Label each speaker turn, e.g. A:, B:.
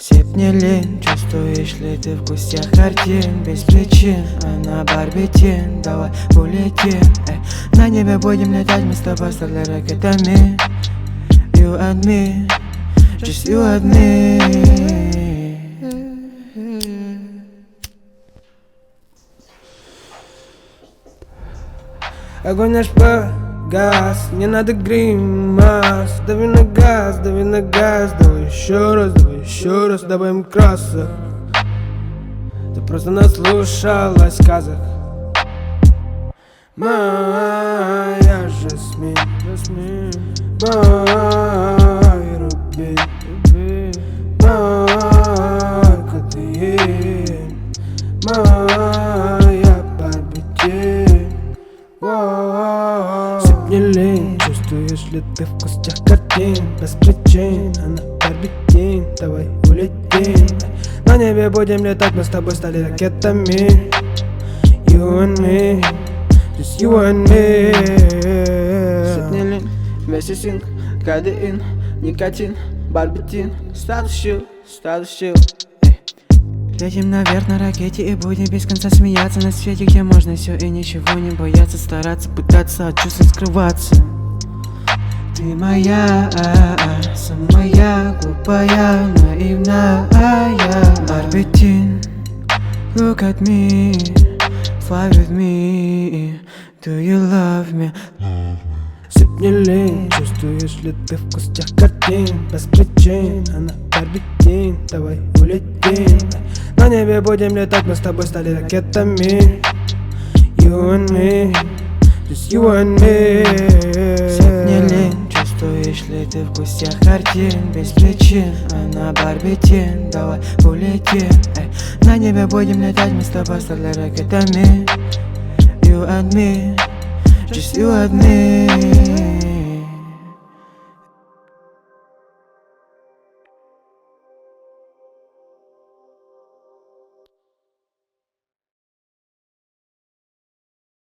A: Сыпь лень, чувствуешь ли ты в гостях картин без причин, а на барбитин, давай улетим. На небе будем летать, мы с тобой стали ракетами. You and me, just you and me.
B: Огонь наш погас, не надо гримас. Дави на газ, давай еще раз, добавим красок. Ты просто наслушалась сказок. Моя жасмин, мой рубин, мой кадеин, моя барбитин. Сыпь не лень, чувствуешь ли ты в костях картин без причин, а на барбитин, давай улетим. На небе будем летать, мы с тобой стали ракетами. You and me, just you and me.
A: Сыпь лень, вместе синк, кадеин, никотин, барбитин. Статус чил. Летим наверх на ракете и будем без конца смеяться на свете, где можно все и ничего не бояться, стараться, пытаться от чувств скрываться. Ты моя, самая глупая, наивная барбитин. Look at me, fly with me, do you love me?
B: Сыпь не лень, чувствуешь ли ты в костях картин без причин, а на барбитин, давай улетим. На небе будем летать, мы с тобой стали ракетами. You and me, just you and me.
A: Сыпь не лень, чувствуешь ли ты в гостях картин без причин, а на барбитин, давай улетим. На небе будем летать, мы с тобой стали ракетами. You and me, just you and me.